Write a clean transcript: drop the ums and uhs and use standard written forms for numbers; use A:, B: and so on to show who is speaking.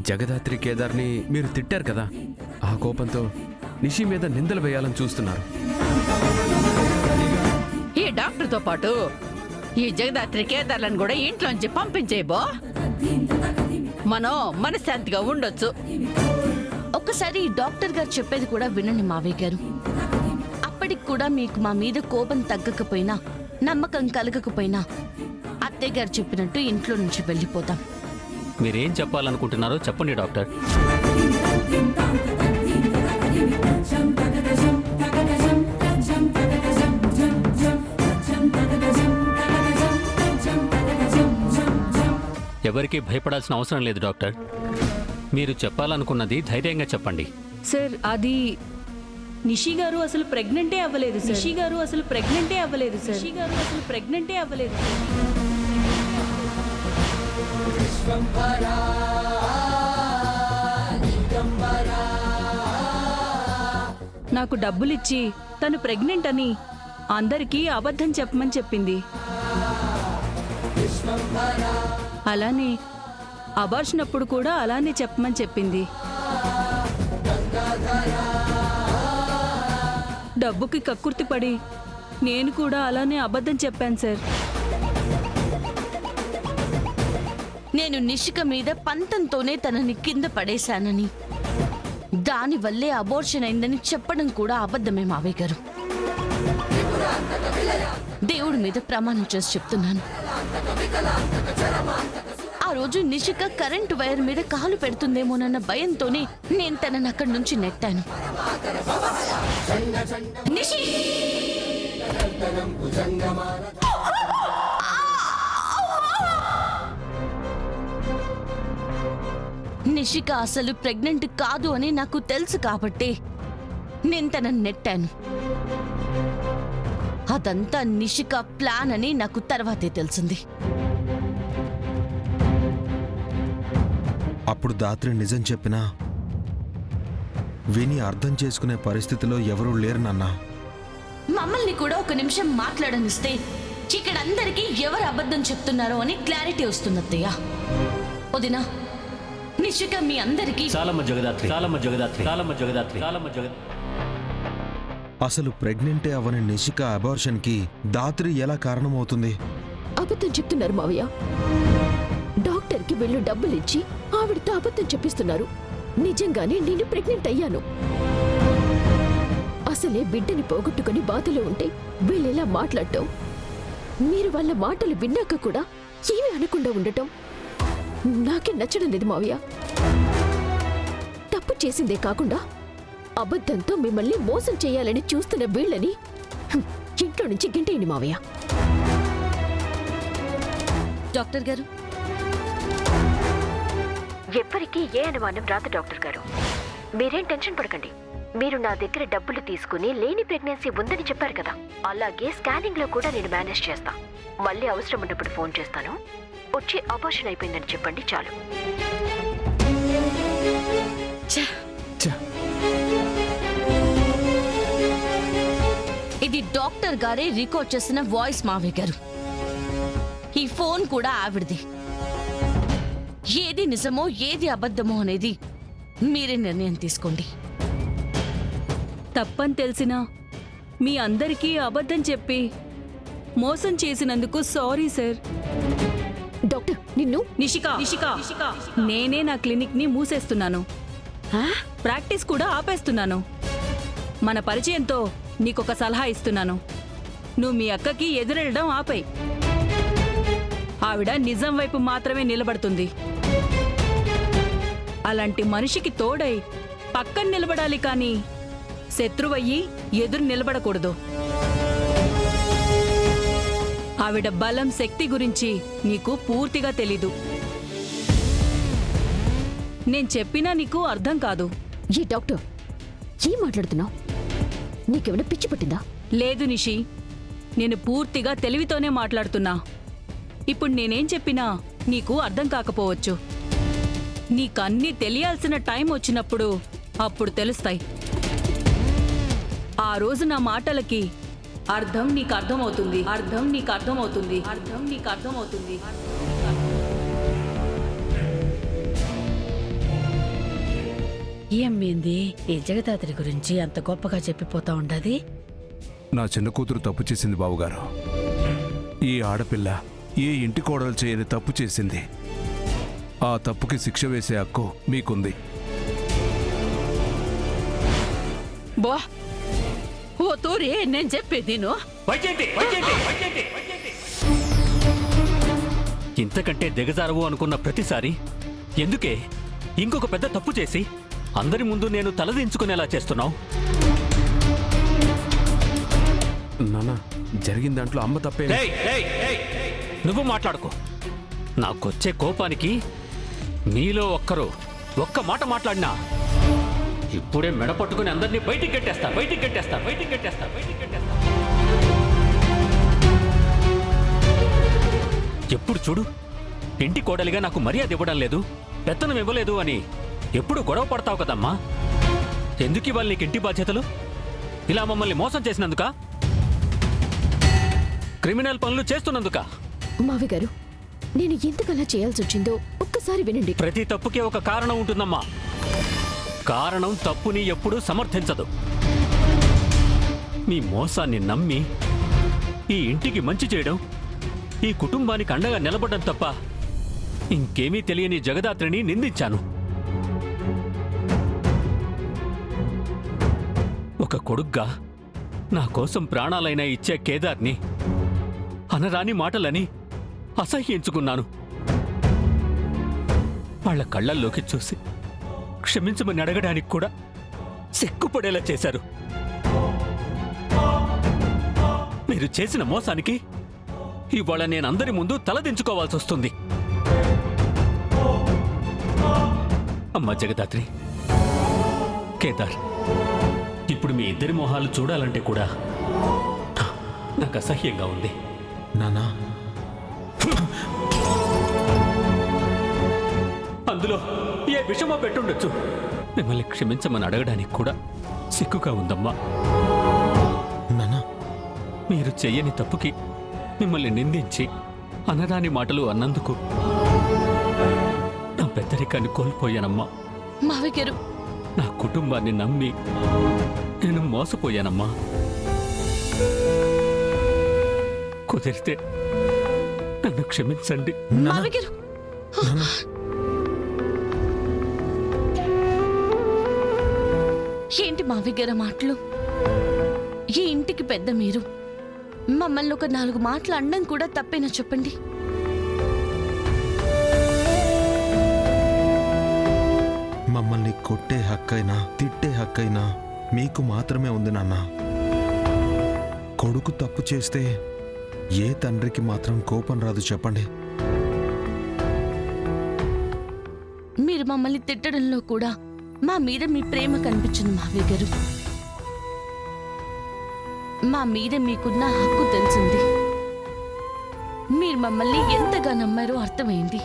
A: జగదాత్రి కేదార్ని మీరు తిట్టారు కదా, ఆ కోపంతో నిషి మీద నిందలు వేయాలని చూస్తున్నారు.
B: ఈ డాక్టర్తో పాటు ఈ జగదాత్రి కేదార్లను కూడా ఇంట్లోంచి పంపించేయబో, మనం మనశ్శాంతిగా ఉండొచ్చు.
C: ఒక్కసారి డాక్టర్ గారు చెప్పేది కూడా వినండి మావయ్య గారు. అప్పటికి కూడా మీకు మా మీద కోపం తగ్గకపోయినా, నమ్మకం కలగకపోయినా అత్తయ్య గారు చెప్పినట్టు ఇంట్లో నుంచి వెళ్ళిపోతాం.
D: మీరేం చెప్పాలనుకుంటున్నారో చెప్పండి డాక్టర్. ఎవరికీ భయపడాల్సిన అవసరం లేదు డాక్టర్. మీరు చెప్పాలనుకున్నది ధైర్యంగా చెప్పండి.
E: సార్, అది నిషి గారు అసలు ప్రెగ్నెంటే అవ్వలేదు సార్. నిషి గారు అసలు ప్రెగ్నెంటే అవ్వలేదు సార్. నిషి గారు అసలు ప్రెగ్నెంటే అవ్వలేదు సార్. నాకు డబ్బులిచ్చి తను ప్రెగ్నెంట్ అని అందరికీ అబద్ధం చెప్పమని చెప్పింది. అలానే అబార్షన్ అప్పుడు కూడా అలానే చెప్పమని చెప్పింది. డబ్బుకి కక్కుర్తి పడి నేను కూడా అలానే అబద్ధం చెప్పాను సార్.
C: నేను నిషిక మీద పంతంతోనే తనని కింద పడేశానని, దానివల్లే అబోర్షన్ అయిందని చెప్పడం కూడా అబద్ధమే మావయ్య గారు. దేవుడి మీద ప్రమాణం చేసి చెప్తున్నాను, ఆ రోజు నిషిక కరెంటు వైర్ మీద కాలు పెడుతుందేమోనన్న భయంతోనే నేను తనని అక్కడి నుంచి నెట్టాను. నిషి! నిషిక అసలు ప్రెగ్నెంట్ కాదు అని నాకు తెలుసు కాబట్టి నేను తనని నెట్టాను. అదంతా నిషిక ప్లాన్ అని నాకు తర్వాతే తెలిసింది.
F: అప్పుడు దాత్రి నిజం చెప్పినా విని అర్థం చేసుకునే పరిస్థితిలో ఎవరూ లేరు నాన్న.
C: మమ్మల్ని కూడా ఒక నిమిషం మాట్లాడనిస్తే ఇక్కడ అందరికీ ఎవరు అబద్ధం చెప్తున్నారో అని క్లారిటీ వస్తుంది అత్తయ్య. వదినా, నిషిక మీ అందరికీ
F: అసలు ప్రెగ్నెంటే అవని నిషిక అబార్షన్ కి దాత్రి ఎలా కారణమవుతుంది?
G: అబద్ధం చెప్తున్నారు మావయ్య. డాక్టర్ కి వీళ్ళు డబ్బులిచ్చి ఆవిడతో అబద్ధం చెప్పిస్తున్నారు. నిజంగానే నేను ప్రెగ్నెంట్ అయ్యాను. అసలే బిడ్డని పోగొట్టుకుని బాధలో ఉంటే వీళ్ళెలా మాట్లాడటం, మీరు వాళ్ళ మాటలు విన్నాక కూడా ఏమీ అనకుండా ఉండటం నాకే నచ్చడం లేదు మావయ్య. తప్పు చేసిందే కాకుండా అబద్ధంతో మిమ్మల్ని మోసం చేయాలని చూస్తున్న వీళ్ళని ఇంట్లో నుంచి గింటేయండి మావయ్య.
C: డాక్టర్ గారు,
G: ఎవ్వరికీ ఏ అనుమానం రాదు డాక్టర్ గారు. మీరేం టెన్షన్ పడకండి. మీరు నా దగ్గర డబ్బులు తీసుకుని లేని ప్రెగ్నెన్సీ ఉందని చెప్పారు కదా, అలాగే స్కానింగ్ లో కూడా నేను మేనేజ్ చేస్తా. మళ్ళీ అవసరం ఉన్నప్పుడు ఫోన్ చేస్తాను. వచ్చి అబార్షన్ అయిపోయిందని చెప్పండి చాలు.
C: ఇది డాక్టర్ గారే రికార్డ్ చేసిన వాయిస్ మావయ్య గారు. ఈ ఫోన్ కూడా ఆవిడది. ఏది నిజమో ఏది అబద్ధమో అనేది మీరే నిర్ణయం తీసుకోండి.
E: తప్పని తెలిసినా మీ అందరికీ అబద్ధం చెప్పి మోసం చేసినందుకు సారీ సార్.
G: డాక్టర్, నిన్ను
E: నిషిక, నేనే నా క్లినిక్ ని మూసేస్తున్నాను. ప్రాక్టీస్ కూడా ఆపేస్తున్నాను. మన పరిచయంతో నీకొక సలహా ఇస్తున్నాను. నువ్వు మీ అక్కకి ఎదురెళ్ళడం ఆపై. ఆవిడ నిజం వైపు మాత్రమే నిలబడుతుంది. అలాంటి మనిషికి తోడై పక్కన నిలబడాలి కానీ శత్రువయ్యి ఎదురు నిలబడకూడదు. ఆవిడ బలం, శక్తి గురించి నీకు పూర్తిగా తెలీదు. నేను చెప్పినా నీకు అర్థం కాదు.
G: ఏ డాక్టర్, ఏం మాట్లాడుతున్నావు? నీకేమైనా పిచ్చి పట్టిందా?
E: లేదు నిషి, నేను పూర్తిగా తెలివితోనే మాట్లాడుతున్నా. ఇప్పుడు నేనేం చెప్పినా నీకు అర్థం కాకపోవచ్చు. నీకన్నీ తెలియాల్సిన టైం వచ్చినప్పుడు అప్పుడు తెలుస్తాయి. ఆ రోజు నా మాటలకి అర్థం నీకు అర్థమవుతుంది.
B: ఏమైంది ఈ జగదాత్రి గురించి అంత గొప్పగా చెప్పిపోతా ఉండది?
H: నా చిన్న కూతురు తప్పు చేసింది బావుగారు. ఈ ఆడపిల్ల ఏ ఇంటి కోడలు చేయని తప్పు చేసింది. ఆ తప్పుకి శిక్ష వేసే హక్కు మీకుంది.
B: బో ఓ తూరి, నేను చెప్పేది నువ్వు
D: ఇంతకంటే దిగజారవు అనుకున్న ప్రతిసారి ఎందుకే ఇంకొక పెద్ద తప్పు చేసి అందరి ముందు నేను తలదించుకునేలా చేస్తున్నావు?
A: నాన్న, జరిగిన దాంట్లో అమ్మ తప్పే.
D: నువ్వు మాట్లాడుకో. నాకొచ్చే కోపానికి మీలో ఒక్క మాట మాట్లాడినా ఇప్పుడే మెడ పట్టుకుని అందరినీ బయటికి గట్టేస్తా. ఎప్పుడు చూడు ఇంటి కోడలిగా నాకు మర్యాద ఇవ్వడం లేదు, పెత్తనం ఇవ్వలేదు అని ఎప్పుడు గొడవ పడతావు కదమ్మా. ఎందుకు ఇవాళ నీకు ఇంటి బాధ్యతలు? ఇలా మమ్మల్ని మోసం చేసినందుకా? క్రిమినల్ పనులు చేస్తున్నందుకా?
G: మావి గారు, నేను ఎందుకలా చేయాల్సి వచ్చిందో ఒక్కసారి వినండి.
D: ప్రతి తప్పుకే ఒక కారణం ఉంటుందమ్మా. కారణం తప్పుని ఎప్పుడూ సమర్థించదు. మీ మోసాన్ని నమ్మి ఈ ఇంటికి మంచి చేయడం, ఈ కుటుంబానికి అండగా నిలబడడం తప్ప ఇంకేమీ తెలియని జగదాత్రిని నిందించాను. ఒక కొడుగ్గా నా కోసం ప్రాణాలైనా ఇచ్చే కేదార్ని అనరాని మాటలని అసహ్యించుకున్నాను. వాళ్ళ కళ్ళల్లోకి చూసి క్షమించమని అడగడానికి కూడా సిగ్గుపడేలా చేశారు. మీరు చేసిన మోసానికి ఇవాళ నేనందరి ముందు తలదించుకోవాల్సి వస్తుంది. అమ్మ జగదాత్రి, కేదార్, ఇప్పుడు మీ ఇద్దరి మొహాలు చూడాలంటే కూడా నాకు అసహ్యంగా ఉంది.
F: నానా,
D: అందులో ఏ విషమో పెట్టుండొచ్చు. మిమ్మల్ని క్షమించమని అడగడానికి కూడా సిగ్గుగా ఉందమ్మా.
F: నానా,
D: మీరు చెయ్యని తప్పుకి మిమ్మల్ని నిందించి అనరాని మాటలు అన్నందుకు నా పెద్దరికాన్ని కోల్పోయానమ్మా.
C: మావయ్య గారు,
D: నా కుటుంబాన్ని నమ్మి నేను మోసపోయానమ్మా. కుదిరితే నన్ను క్షమించండి.
C: మావయ్య గారు, ఏంటి మావయ్య గారు మాటలు? ఈ ఇంటికి పెద్ద మీరు, మమ్మల్ని ఒక 4 మాటలు అనడం కూడా తప్పేనా చెప్పండి?
F: మమ్మల్ని కొట్టే హక్కైనా తిట్టే హక్కైనా మీకు మాత్రమే ఉంది నాన్న. కొడుకు తప్పు చేస్తే ఏ తండ్రికి మాత్రం కోపం రాదు చెప్పండి?
C: మీరు మమ్మల్ని తిట్టడంలో కూడా మా మీద మీ ప్రేమ కనిపించింది మావయ్య గారు. మా మీద మీకున్న హక్కు తెలిసింది. మీరు మమ్మల్ని ఎంతగా నమ్మారో అర్థమైంది.